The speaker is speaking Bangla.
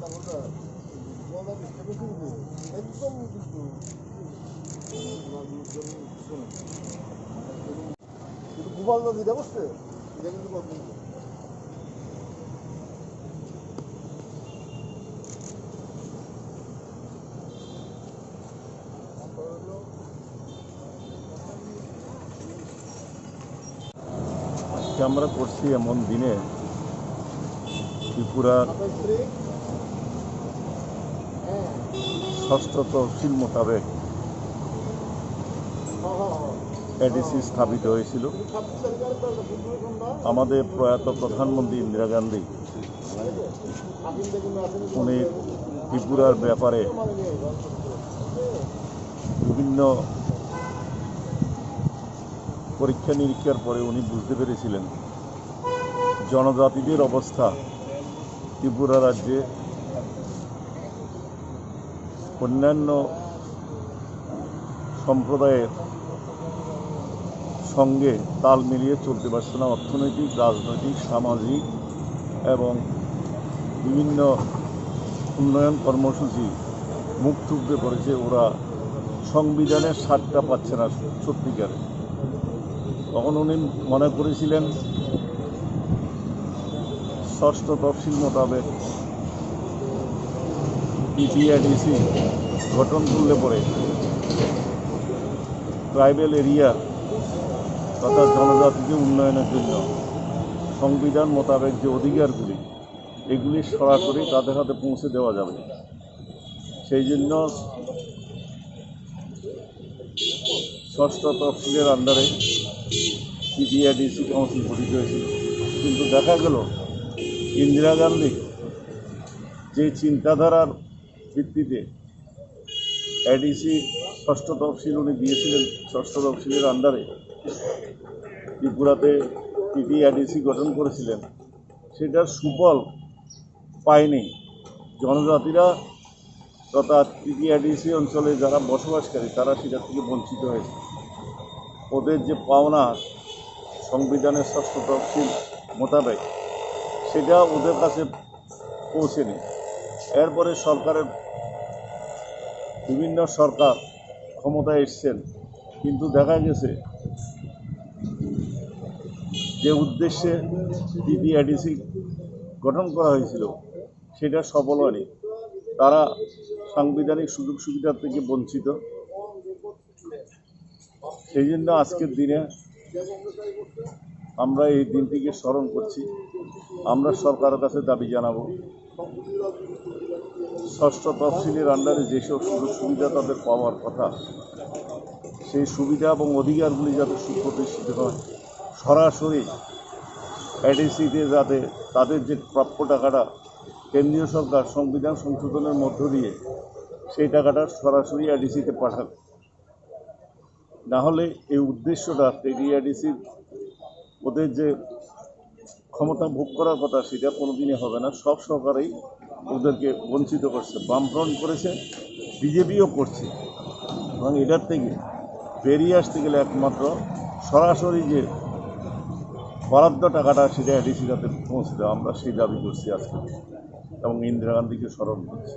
একদম কিন্তু গোপাল নদীটা বুঝছে এটা কিন্তু আজকে আমরা করছি এমন দিনে ত্রিপুরার ষষ্ঠ তহসিল মোতাবেক এডিসি স্থাপিত হয়েছিল। আমাদের প্রয়াত প্রধানমন্ত্রী ইন্দিরা গান্ধী উনি ত্রিপুরার ব্যাপারে বিভিন্ন পরীক্ষা নিরীক্ষার পরে উনি বুঝতে পেরেছিলেন জনজাতিদের অবস্থা ত্রিপুরা রাজ্যে অন্যান্য সম্প্রদায়ের সঙ্গে তাল মিলিয়ে চলতে পারছে না। অর্থনৈতিক, রাজনৈতিক, সামাজিক এবং বিভিন্ন উন্নয়ন কর্মসূচি মুখ থুবড়ে পড়েছে। ওরা সংবিধানের স্বাদটা পাচ্ছে না সত্যিকারে। তখন উনি মনে করেছিলেন ষষ্ঠ তফসিল মোতাবেক পিপিএডিসি গঠন করলে পরে ট্রাইবেল এরিয়া তথা জনজাতিকে উন্নয়নের জন্য সংবিধান মোতাবেক যে অধিকারগুলি এগুলি সরাসরি তাদের হাতে পৌঁছে দেওয়া যাবে। সেই জন্য ষষ্ঠ তফসিলের আন্ডারে পিপিএডিসি কাউন্সিল গঠিত হয়েছিল। কিন্তু দেখা গেল ইন্দিরা গান্ধী যে চিন্তাধারার ভিত্তিতে এডিসি ষষ্ঠ তফসিল উনি দিয়েছিলেন, ষষ্ঠ তফসিলের আন্ডারে ত্রিপুরাতে পিপিএডিসি গঠন করেছিলেন, সেটার সুফল পায়নি জনজাতিরা তথা পিপিএডিসি অঞ্চলে যারা বসবাসকারী তারা সেটা থেকে বঞ্চিত হয়েছে। ওদের যে পাওনা সংবিধানের ষষ্ঠ তফসিল মোতাবেক সেটা ওদের কাছে পৌঁছেনি। এরপরে বিভিন্ন সরকার ক্ষমতায় এসছেন, কিন্তু দেখা গেছে যে উদ্দেশ্যে পিপিএডিসি গঠন করা হয়েছিল সেটা সফল হয়নি। তারা সাংবিধানিক সুযোগ সুবিধা থেকে বঞ্চিত। সেই জন্য আজকের দিনে আমরা এই দিনটিকে স্মরণ করছি। আমরা সরকারের কাছে দাবি জানাবো ষষ্ঠ তফসিলের আন্ডারে যেসব সুযোগ সুবিধা তাদের পাওয়ার কথা সেই সুবিধা এবং অধিকারগুলি যাতে সুপ্রতিষ্ঠিত হয়, সরাসরি এডিসিতে যাতে তাদের যে প্রাপ্য টাকাটা কেন্দ্রীয় সরকার সংবিধান সংশোধনের মধ্য দিয়ে সেই টাকাটা সরাসরি এডিসিতে পাঠাবে। নাহলে এই উদ্দেশ্যটা পিপিএডিসির ওদের যে ক্ষমতা ভোগ করার কথা সেটা কোনোদিনই হবে না। সব সরকারই ওদেরকে বঞ্চিত করছে, বামফ্রন্ট করেছে, বিজেপিও করছে। এবং এটার থেকে বেরিয়ে আসতে গেলে একমাত্র সরাসরি যে বরাদ্দ টাকাটা সেটা এডিসির হাতে পৌঁছে দেওয়া, আমরা সেই দাবি করছি আজকে এবং ইন্দিরা গান্ধীকে স্মরণ করছি।